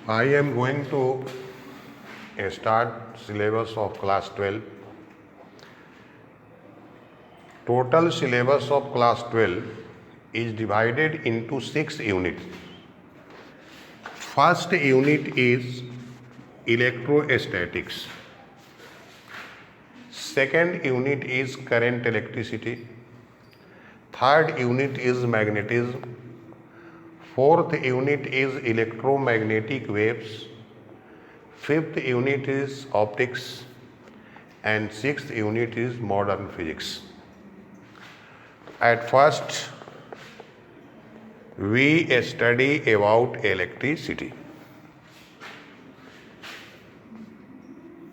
I am going to start syllabus of class 12. Total syllabus of class 12 is divided into 6 units. First unit is electrostatics. Second unit is current electricity. Third unit is magnetism. Fourth unit is electromagnetic waves. Fifth unit is optics. And sixth unit is modern physics. At first, we study about electricity.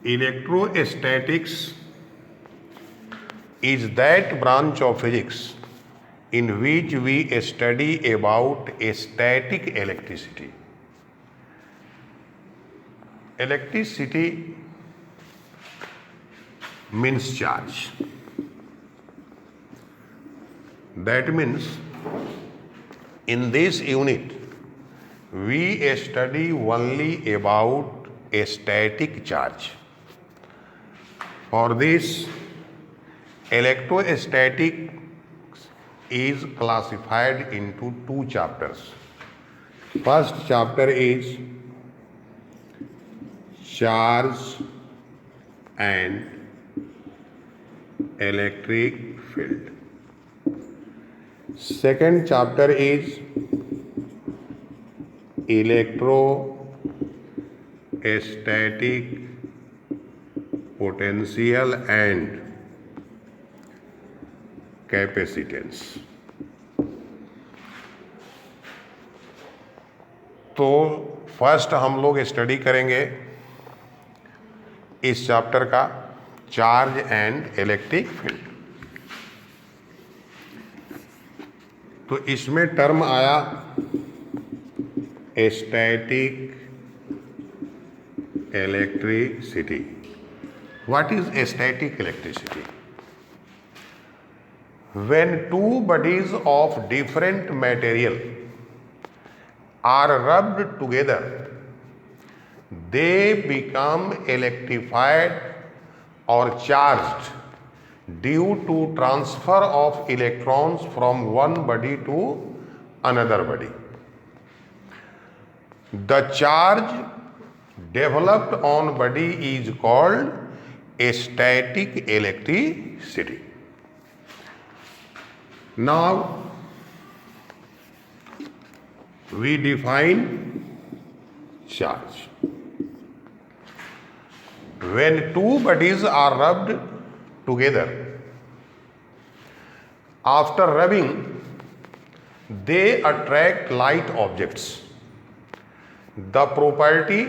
Electrostatics is that branch of physics in which we study about static electricity. Electricity means charge. That means in this unit we study only about a static charge. For this, electrostatics is classified into 2 chapters. First chapter is charge and electric field. Second chapter is electrostatic potential and capacitance. तो first हम लोग study करेंगे इस chapter का charge and electric field. तो इसमें term आया static electricity. What is static electricity? When two bodies of different material are rubbed together, they become electrified or charged due to transfer of electrons from one body to another body. The charge developed on body is called static electricity. Now we define charge. When two bodies are rubbed together, after rubbing, they attract light objects. The property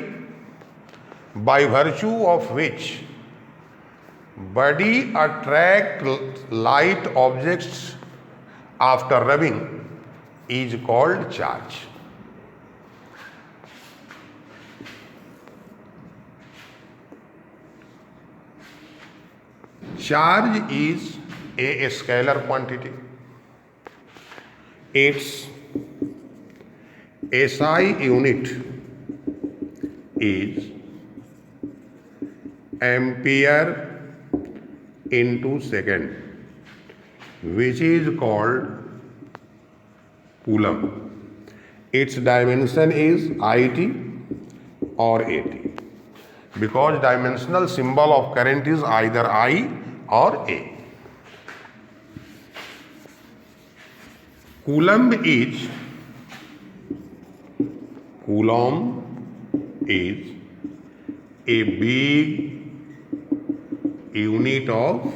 by virtue of which body attract light objects after rubbing is called charge. Charge is a scalar quantity. Its SI unit is ampere into second, which is called coulomb. Its dimension is IT or AT, because dimensional symbol of current is either I or A. Coulomb is a big unit of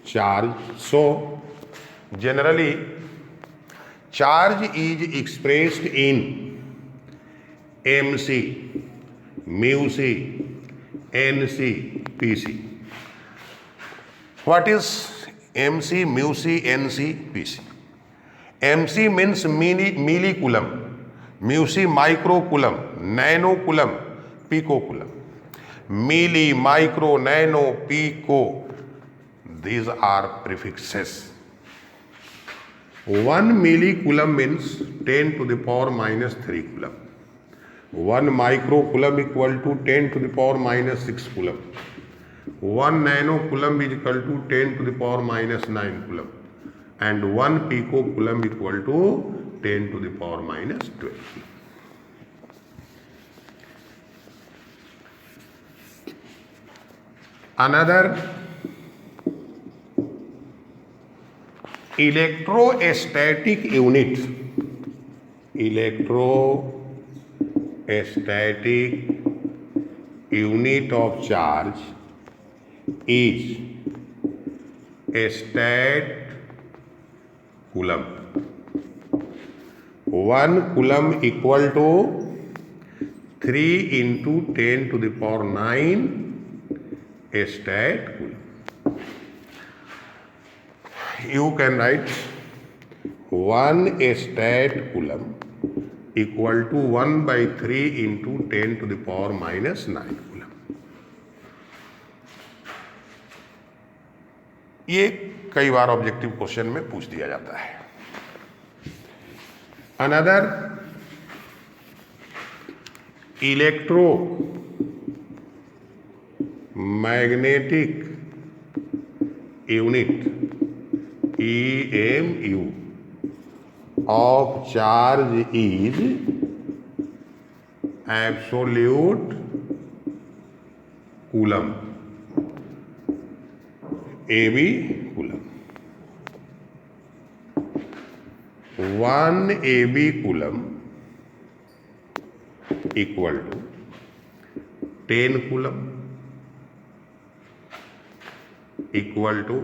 charge. So generally charge is expressed in mc, mu c, nc, pc. What is mc, mu c, nc, pc? mc means millicoulomb, mu c microcoulomb, nanocoulomb, picocoulomb. Milli, micro, nano, pico, these are prefixes. 1 millicoulomb means 10 to the power minus 3 coulomb. 1 micro coulomb equal to 10 to the power minus 6 coulomb. 1 nano coulomb is equal to 10 to the power minus 9 coulomb. And 1 pico coulomb equal to 10 to the power minus 12. Another electrostatic unit of charge is stat coulomb. 1 coulomb equal to 3 into 10 to the power 9 stat coulomb. You can write 1 stat coulomb equal to 1 by 3 into 10 to the power minus 9 coulomb. ये कई बार objective question में पूछ दिया जाता है. Another electromagnetic unit EMU of charge is absolute coulomb. AB coulomb. 1 AB coulomb equal to 10 coulomb equal to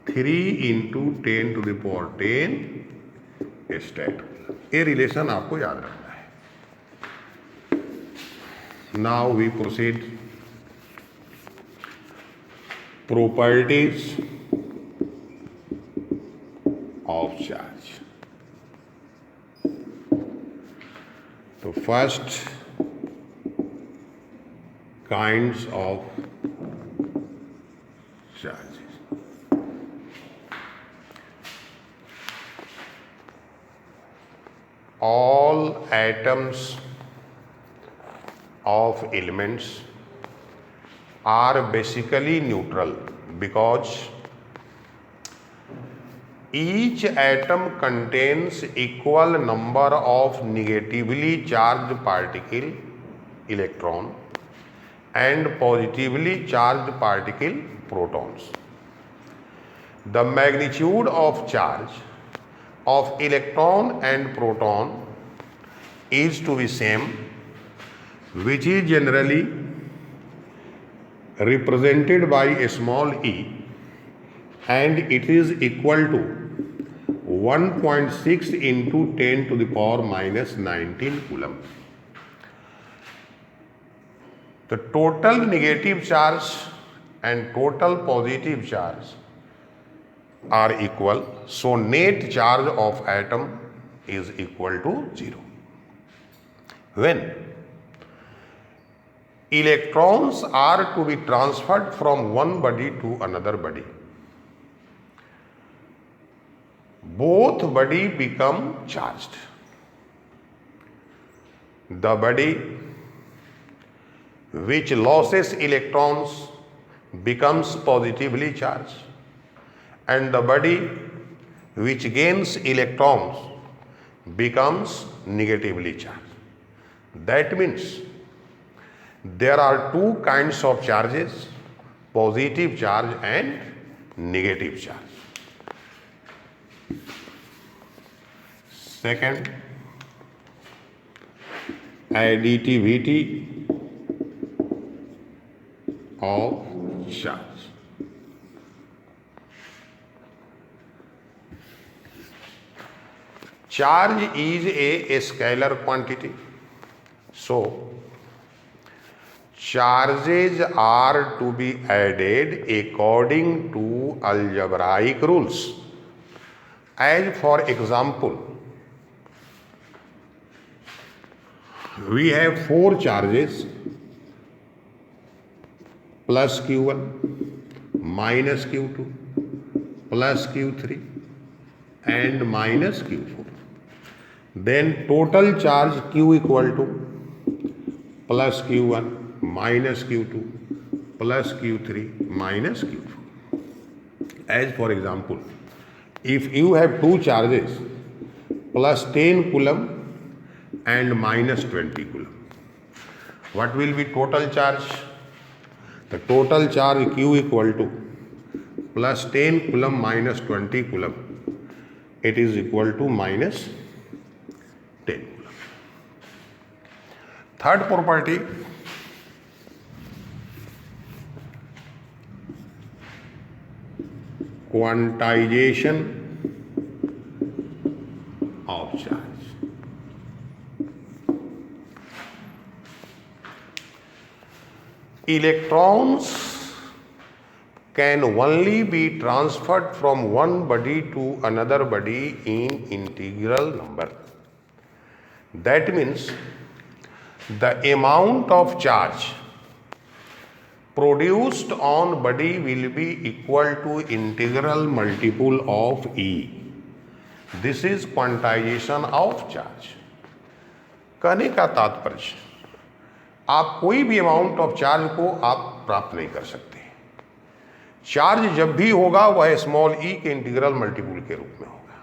3 into 10 to the power 10 stat. ये relation आपको याद रखना है. Now we proceed. Properties of charge. So first kinds of charges. All atoms of elements are basically neutral because each atom contains equal number of negatively charged particle electron and positively charged particle protons. The magnitude of charge of electron and proton is to be same, which is generally represented by a small e, and it is equal to 1.6 into 10 to the power minus 19 coulomb. The total negative charge and total positive charge are equal, so net charge of atom is equal to 0. When electrons are to be transferred from one body to another body, both body become charged. The body which loses electrons becomes positively charged, and the body which gains electrons becomes negatively charged. That means there are two kinds of charges, positive charge and negative charge. Second, additivity of charge. Charge is a scalar quantity. So, charges are to be added according to algebraic rules. As for example, we have 4 charges, plus Q1, minus Q2, plus Q3 and minus Q4. then total charge q equal to plus q1 minus q2 plus q3 minus q4. As for example, if you have two charges plus 10 coulomb and minus 20 coulomb, what will be total charge? The total charge q equal to plus 10 coulomb minus 20 coulomb, it is equal to minus 10 coulomb. Third property, quantization of charge. Electrons can only be transferred from one body to another body in integral number. That means the amount of charge produced on body will be equal to integral multiple of E. This is quantization of charge. कहने का तात्पर्य, आप कोई भी amount of charge को आप प्राप्त नहीं कर सकते। चार्ज जब भी होगा वह स्मॉल ई के इंटीग्रल मल्टीपल के रूप में होगा।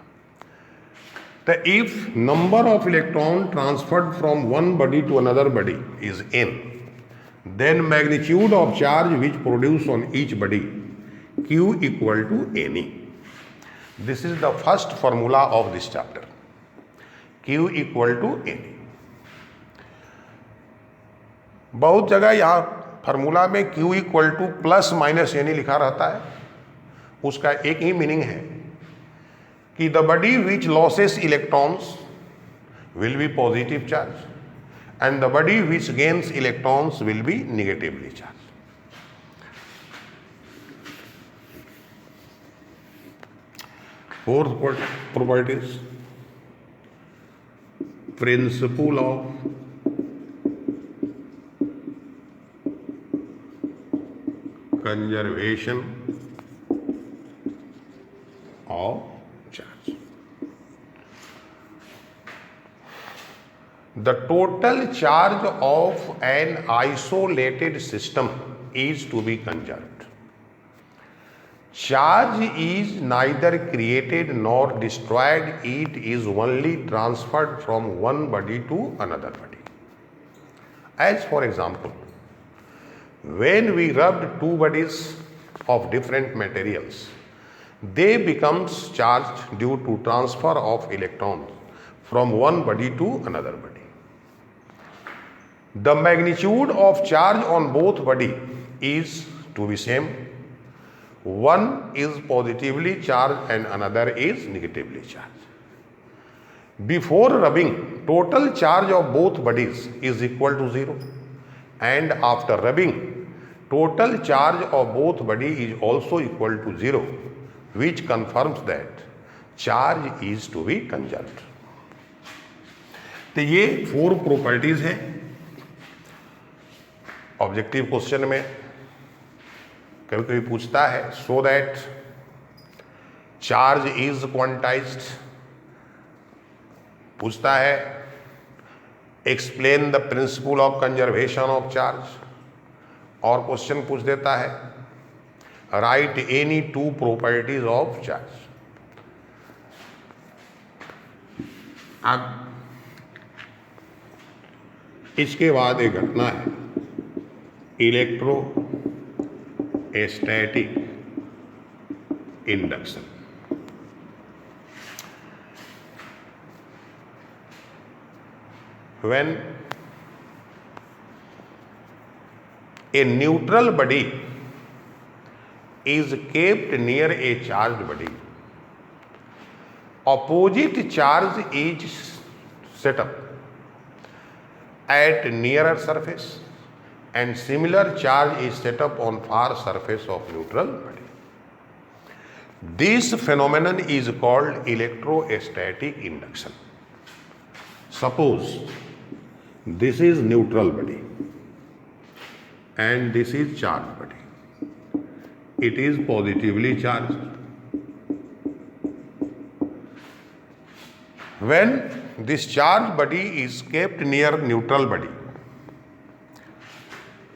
The if number of electron transferred from one body to another body is n, then magnitude of charge which produced on each body q equal to Ne. This is the first formula of this chapter. q equal to Ne. बहुत जगह यहाँ formula में q equal two plus minus यानी लिखा रहता है। उसका एक ही मीनिंग है कि the body which losses electrons will be positive charge and the body which gains electrons will be negatively charge. Fourth properties, principle of conservation of charge. The total charge of an isolated system is to be conserved. Charge is neither created nor destroyed, it is only transferred from one body to another body. As for example, when we rubbed two bodies of different materials, they becomes charged due to transfer of electrons from one body to another body. The magnitude of charge on both body is to be same. One is positively charged and another is negatively charged. Before rubbing, total charge of both bodies is equal to 0, and after rubbing, total charge of both body is also equal to 0, which confirms that charge is to be conserved. तो ये 4 properties हैं। Objective question में कभी कभी पूछता है so that charge is quantized, पूछता है explain the principle of conservation of charge, और क्वेश्चन पूछ देता है right any 2 properties of charge. अब इसके बाद एक घटना है electrostatic induction. When a neutral body is kept near a charged body, opposite charge is set up at nearer surface and similar charge is set up on far surface of neutral body. This phenomenon is called electrostatic induction. Suppose this is neutral body and this is charged body. It is positively charged. When this charged body is kept near neutral body,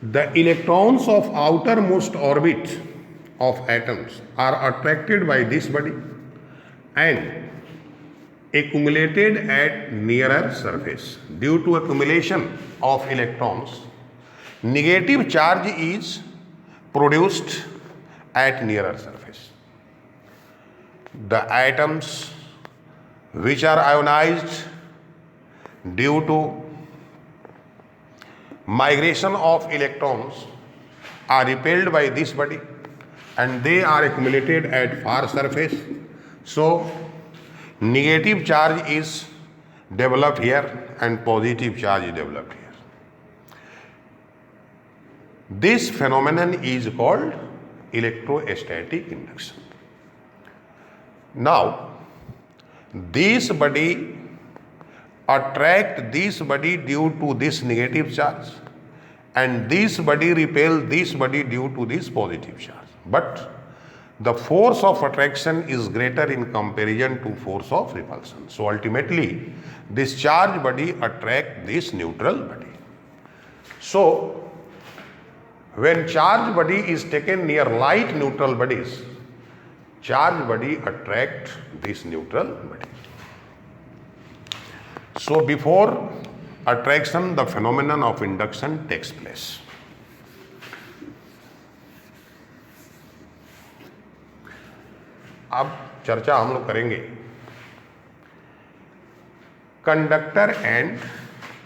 the electrons of outermost orbit of atoms are attracted by this body and accumulated at nearer surface. Due to accumulation of electrons, negative charge is produced at nearer surface. The atoms which are ionized due to migration of electrons are repelled by this body and they are accumulated at far surface. So negative charge is developed here and positive charge is developed here. This phenomenon is called electrostatic induction. Now, this body attract this body due to this negative charge and this body repel this body due to this positive charge. But the force of attraction is greater in comparison to force of repulsion. So ultimately, this charged body attract this neutral body. So when charged body is taken near light neutral bodies, charged body attract this neutral body. So before attraction, the phenomenon of induction takes place. अब चर्चा हम लोग करेंगे conductor and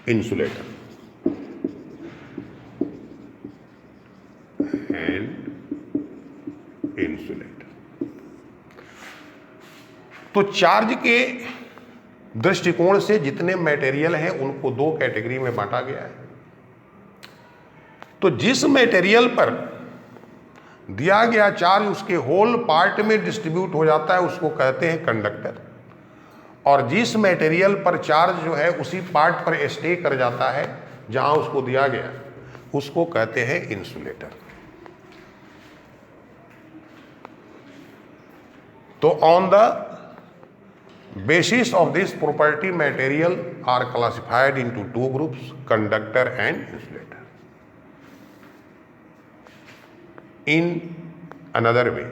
insulator तो charge के दृष्टिकोण से जितने मटेरियल हैं उनको दो कैटेगरी में बांटा गया है। तो जिस मटेरियल पर दिया गया चार्ज उसके होल पार्ट में डिस्ट्रीब्यूट हो जाता है उसको कहते हैं कंडक्टर, और जिस मटेरियल पर चार्ज जो है उसी पार्ट पर स्टे कर जाता है जहां उसको दिया गया उसको कहते हैं इंसुलेटर। तो on the basis of this property, material are classified into two groups, conductor and insulator. In another way,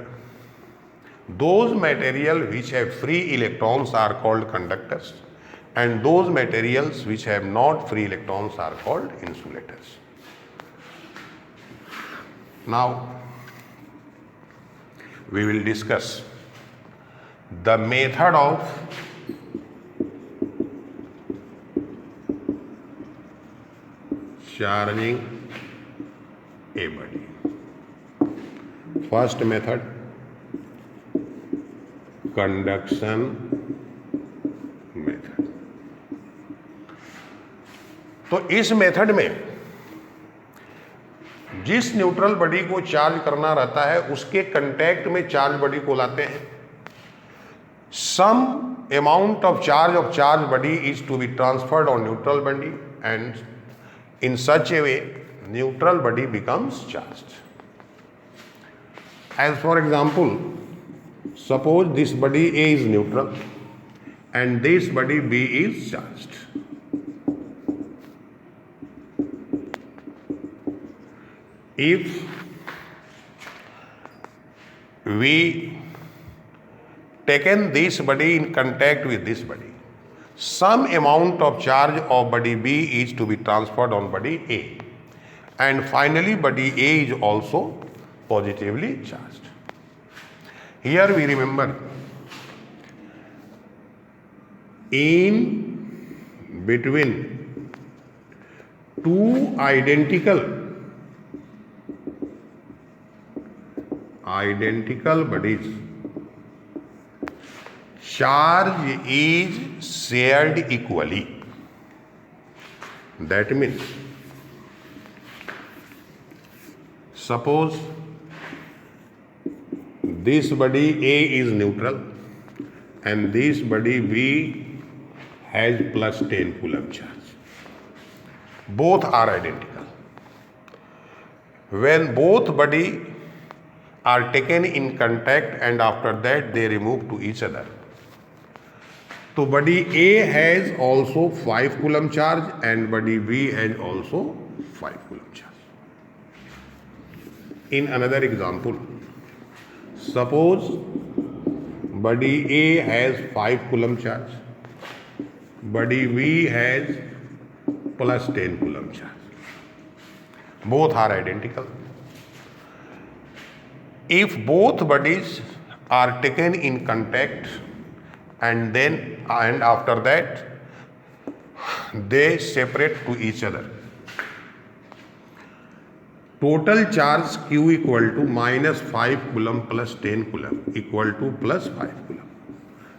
those material which have free electrons are called conductors and those materials which have not free electrons are called insulators. Now we will discuss the method of charging a body. First method, conduction method. तो इस method में जिस neutral body को charge करना रहता है उसके contact में चार्ज बॉडी को लाते हैं। Some amount of charged body is to be transferred on neutral body and in such a way neutral body becomes charged. As for example, suppose this body A is neutral and this body B is charged. If we taken this body in contact with this body, some amount of charge of body B is to be transferred on body A and finally body A is also positively charged. Here we remember, in between two identical bodies, charge is shared equally. That means, suppose this body A is neutral and this body B has plus 10 coulomb charge. Both are identical. When both body are taken in contact and after that they remove to each other, तो body A has also 5 coulomb charge and body B has also 5 coulomb charge. In another example, suppose body A has 5 coulomb charge, body B has plus 10 coulomb charge. Both are identical. If both bodies are taken in contact and after that they separate to each other, total charge Q equal to minus 5 coulomb plus 10 coulomb equal to plus 5 coulomb.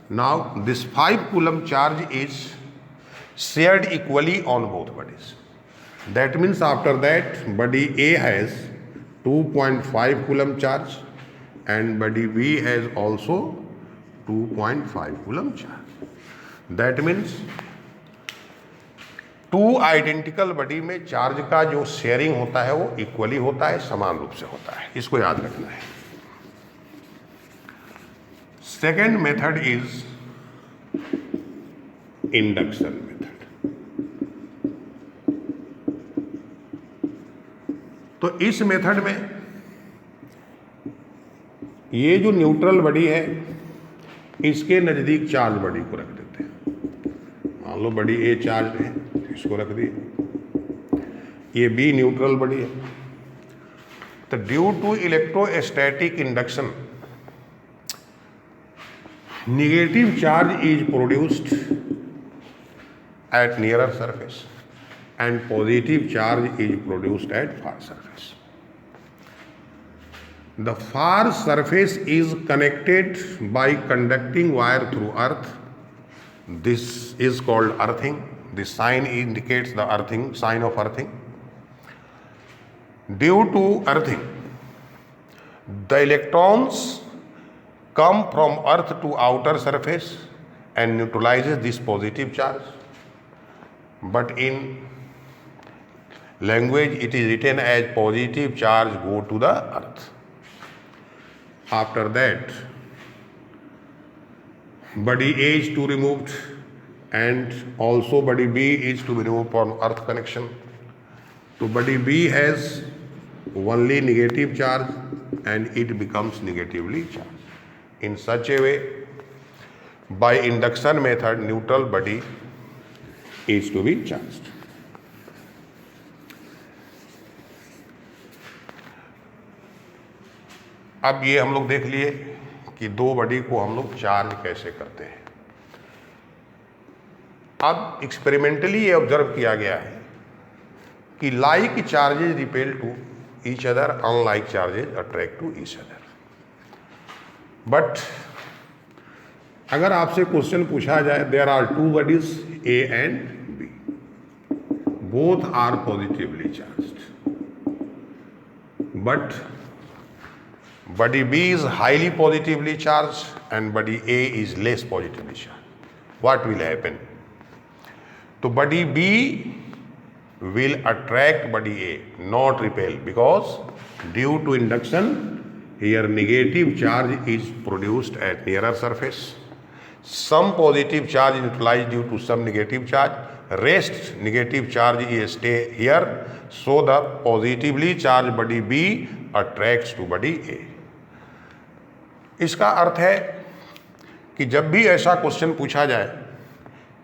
Now this 5 coulomb charge is shared equally on both bodies. That means after that body A has 2.5 coulomb charge and body B has also 2.5 coulomb charge. That means two identical body में charge का जो sharing होता है वो equally होता है, समान रूप से होता है, इसको याद रखना है. Second method is induction method. तो इस मेथड में ये जो न्यूट्रल बॉडी है इसके नजदीक चार्ज बॉडी को रख देते हैं. मान लो बॉडी ए चार्ज है, इसको रख दिए. ये बी न्यूट्रल बॉडी है. तो due to electrostatic induction negative charge is produced at nearer surface and positive charge is produced at far surface. The far surface is connected by conducting wire through earth. This is called earthing. This sign indicates the earthing, sign of earthing. Due to earthing, the electrons come from earth to outer surface and neutralizes this positive charge. But in language it is written as positive charge go to the earth. After that, body A is to be removed and also body B is to be removed from earth connection. So body B has only negative charge and it becomes negatively charged. In such a way, by induction method, neutral body is to be charged. अब ये हम लोग देख लिए कि दो body को हम लोग चार्ज कैसे करते हैं. अब एक्सपेरिमेंटली ये ऑब्जर्व किया गया है कि like charges repel to each other, unlike charges attract to each other. But अगर आपसे क्वेश्चन पूछा जाए there are two bodies A and B, both are positively charged, but body B is highly positively charged and body A is less positively charged. What will happen? So body B will attract body A, not repel, because due to induction here negative charge is produced at nearer surface. Some positive charge neutralized due to some negative charge. Rest negative charge is stay here. So the positively charged body B attracts to body A. इसका अर्थ है कि जब भी ऐसा question पूछा जाए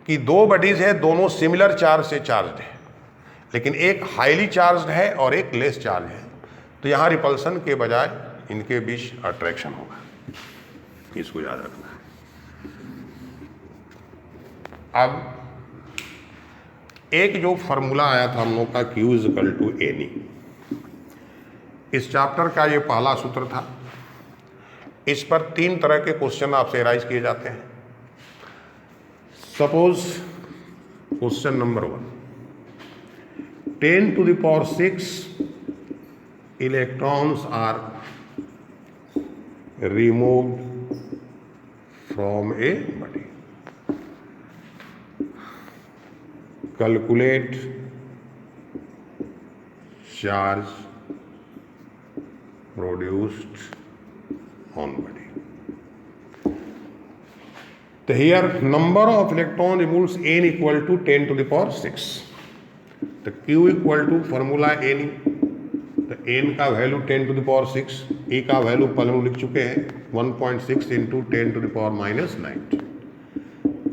कि दो बॉडीज है, दोनों सिमिलर चार्ज से चार्ज्ड है, लेकिन एक हाईली चार्ज्ड है और एक लेस चार्ज है, तो यहाँ रिपल्सन के बजाय इनके बीच अट्रैक्शन होगा. इसको याद रखना है. अब एक जो फॉर्मूला आया था हम लोग का Q is equal to any, इस चैप्टर का ये पहला सूत्र था. इस पर तीन तरह के क्वेश्चन आपसे राइज किए जाते हैं. Suppose question number 1, 10 to the power 6 electrons are removed from a body. Calculate charge produced on body. So here number of electron removes n equal to 10 to the power 6. तो Q equal to formula n, तो n का value 10 to the power 6, E का value पहले हम लिख चुके हैं 1.6 into 10 to the power minus 9,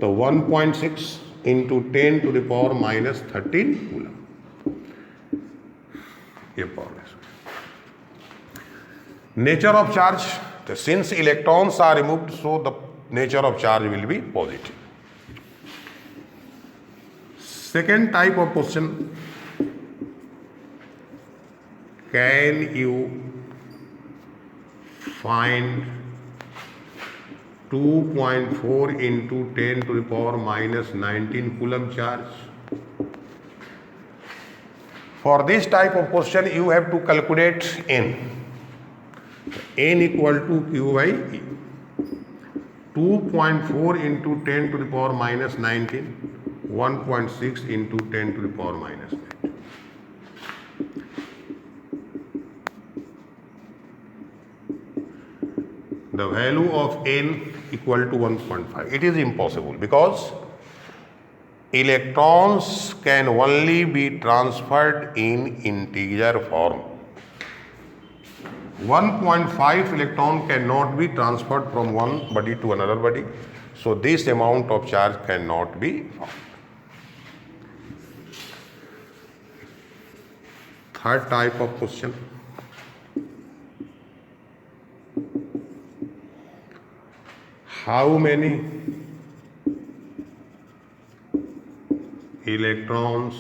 तो 1.6 into 10 to the power minus 13 coulomb, ये पावर। नेचर ऑफ चार्ज, तो since electrons are removed so the nature of charge will be positive. Second type of question, can you find 2.4 into 10 to the power minus 19 coulomb charge? For this type of question you have to calculate n. n equal to q by e. 2.4 into 10 to the power minus 19, 1.6 into 10 to the power minus 9. The value of n equal to 1.5. It is impossible because electrons can only be transferred in integer form. 1.5 electron cannot be transferred from one body to another body. So this amount of charge cannot be found. Third type of question, how many electrons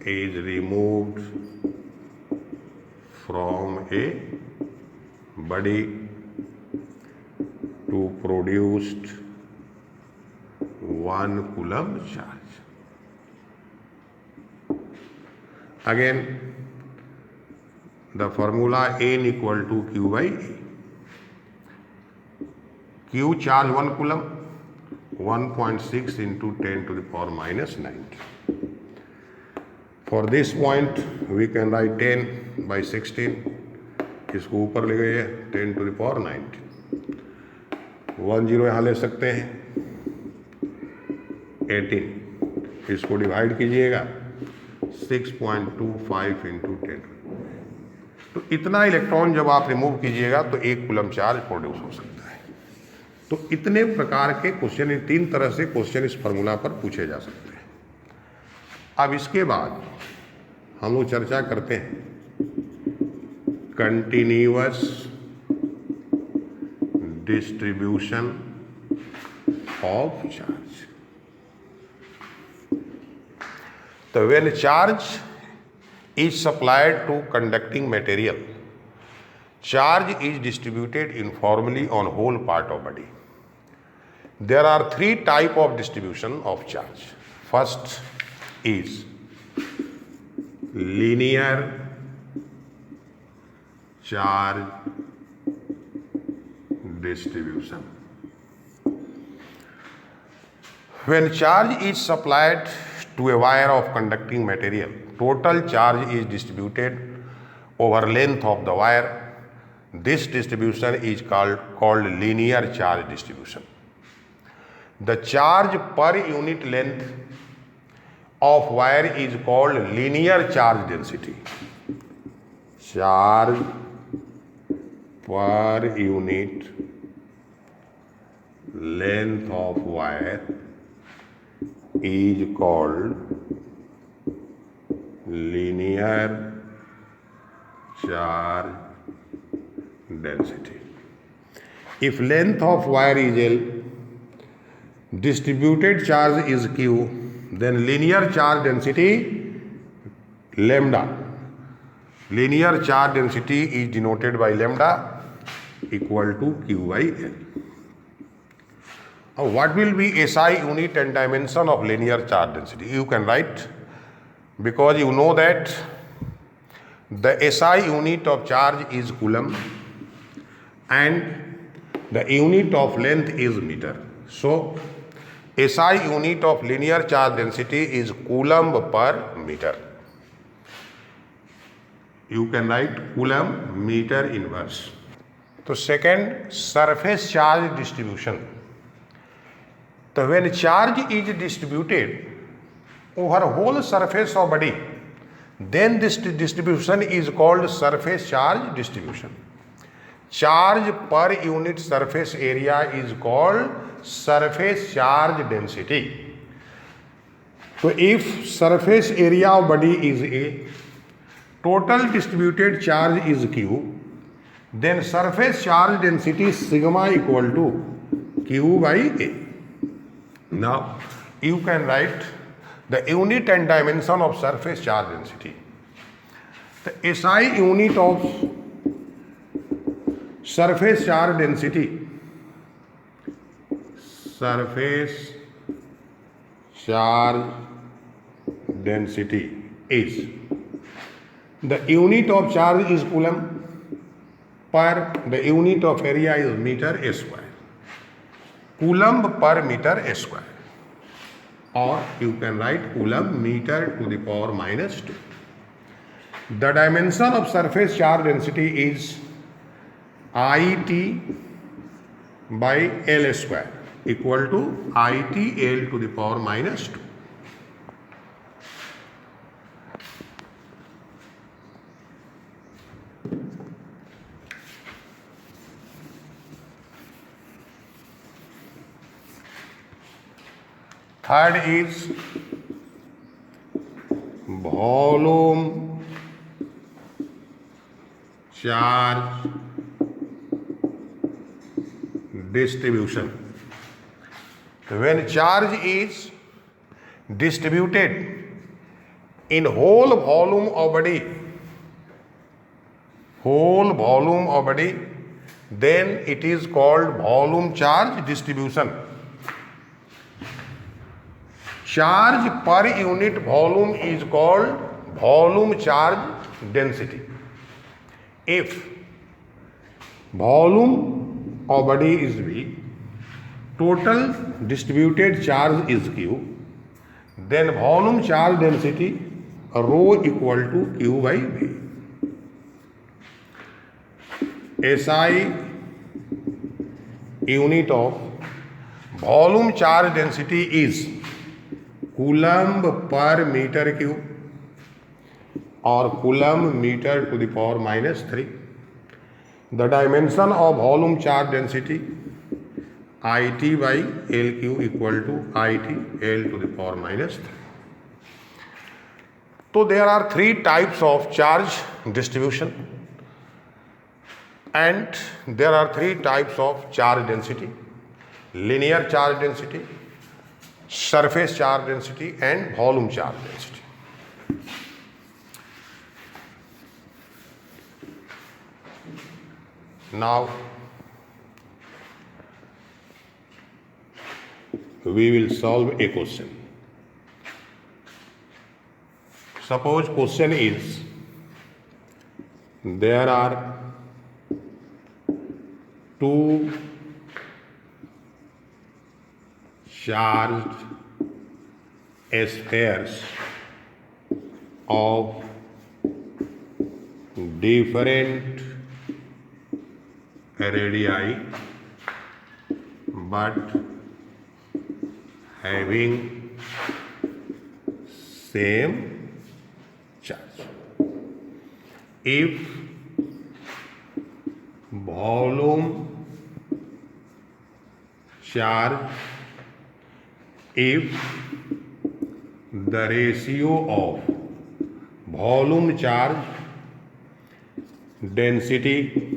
is removed from a body to produced 1 coulomb charge. Again, the formula n equal to q by e. Q charge 1 coulomb, 1.6 into 10 to the power minus 9. For this point we can write 10 by 16, इसको ऊपर ले गए 10 to the power 90, 1 0 यहाँ ले सकते हैं, 18, इसको divide कीजिएगा 6.25 इंटू 10, तो इतना इलेक्ट्रॉन जब आप रिमूव कीजिएगा तो 1 कूलम चार्ज प्रोड्यूस हो सकता है। तो इतने प्रकार के क्वेश्चन, 3 तरह से क्वेश्चन इस फार्मूला पर पूछे जा सकते हैं। अब इसके बाद हम लोग चर्चा करते हैं कंटिन्यूअस डिस्ट्रीब्यूशन ऑफ चार्ज। तो when charge is supplied to conducting material, charge is distributed uniformly on whole part of body. There are 3 types of distribution of charge. First is linear charge distribution. When charge is supplied to a wire of conducting material, total charge is distributed over length of the wire. This distribution is called linear charge distribution. The charge per unit length of wire is called linear charge density. Charge per unit length of wire is called linear charge density. If length of wire is L, distributed charge is Q, then linear charge density lambda. Linear charge density is denoted by lambda equal to Q by L. Now what will be SI unit and dimension of linear charge density? You can write, because you know that the SI unit of charge is coulomb and the unit of length is meter. So SI unit of linear charge density is coulomb per meter. you can write coulomb meter inverse. So second, surface charge distribution. So when charge is distributed over whole surface of body, then this distribution is called surface charge distribution. Charge per unit surface area is called surface charge density. So if surface area of body is A, total distributed charge is Q, then surface charge density sigma equal to Q by A. Now you can write the unit and dimension of surface charge density. The SI unit of surface charge density, surface charge density is, the unit of charge is coulomb per the unit of area is meter square. Coulomb per meter square, or you can write coulomb meter to the power minus 2. The dimension of surface charge density is IT by L square equal to IT L to the power minus 2. Third is volume charge distribution. When charge is distributed in whole volume of body, then it is called volume charge distribution. Charge per unit volume is called volume charge density. If volume of body is V, total distributed charge is Q, then volume charge density rho equal to Q by V. SI unit of volume charge density is coulomb per meter cube or coulomb meter to the power minus 3. The dimension of volume charge density IT by LQ equal to IT L to the power minus 3. So there are three types of charge distribution, and there are three types of charge density: linear charge density, surface charge density, and volume charge density. Now we will solve a question. Suppose question is, there are two charged spheres of different radii but having same charge. If volume charge, if the ratio of volume charge density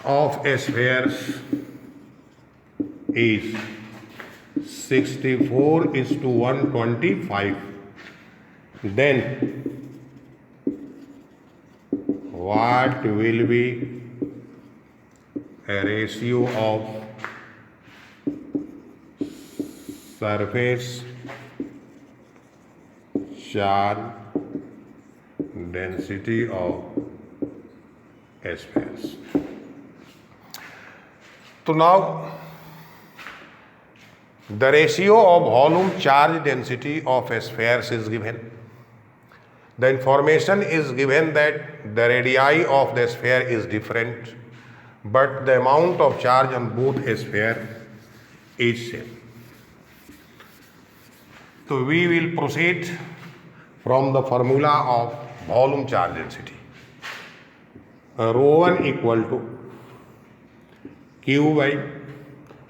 of spheres is 64:125, then what will be a ratio of surface charge density of spheres? So now The ratio of volume charge density of spheres is given. The information is given that the radii of the sphere is different, but the amount of charge on both spheres is same. So we will proceed from the formula of volume charge density. Rho1 equal to Q by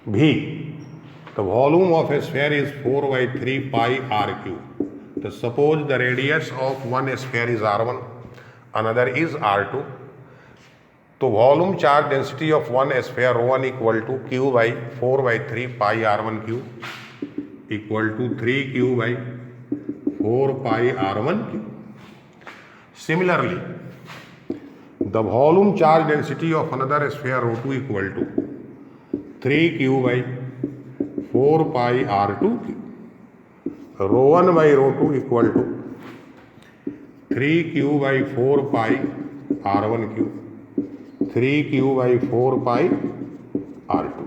V. The volume of a sphere is 4 by 3 pi RQ. So suppose the radius of one sphere is R1, another is R2. So volume charge density of one sphere Rho1 equal to Q by 4 by 3 pi R1Q equal to 3Q by 4 pi R1Q. Similarly, the volume charge density of another sphere Rho2 equal to 3Q by 4 pi R2Q. Rho1 by Rho2 equal to 3Q by 4 pi R1Q. 3Q by 4 pi R2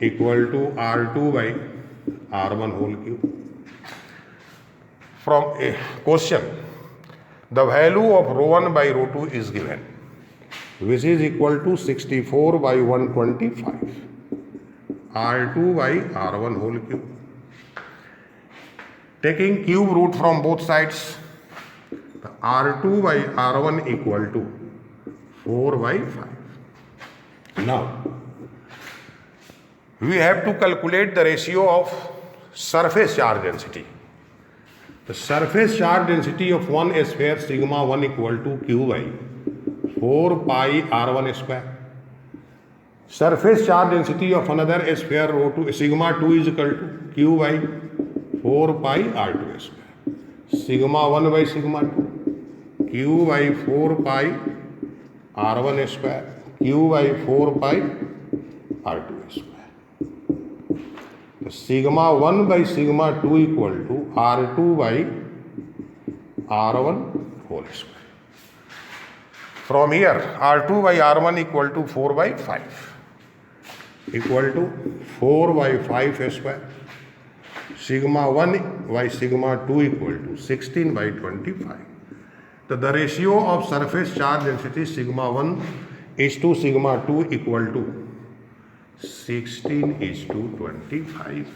equal to R2 by R1 whole cube. From a question, the value of Rho1 by Rho2 is given, which is equal to 64 by 125 R2 by R1 whole cube. Taking cube root from both sides, the R2 by R1 equal to 4 by 5. Now, we have to calculate the ratio of surface charge density. The surface charge density of one sphere sigma 1 equal to Q by 4 pi R1 square. Surface charge density of another sphere Rho2 sigma 2 is equal to Q by 4 pi R2 square. Sigma 1 by sigma 2 Q by 4 pi R1 square Q by 4 pi R2 square. So sigma 1 by sigma 2 equal to R2 by R1 whole square. From here, R2 by R1 equal to 4 by 5 equal to 4 by 5 square. Sigma 1 by sigma 2 equal to 16 by 25. So the ratio of surface charge density sigma 1 is to sigma 2 equal to 16 is to 25.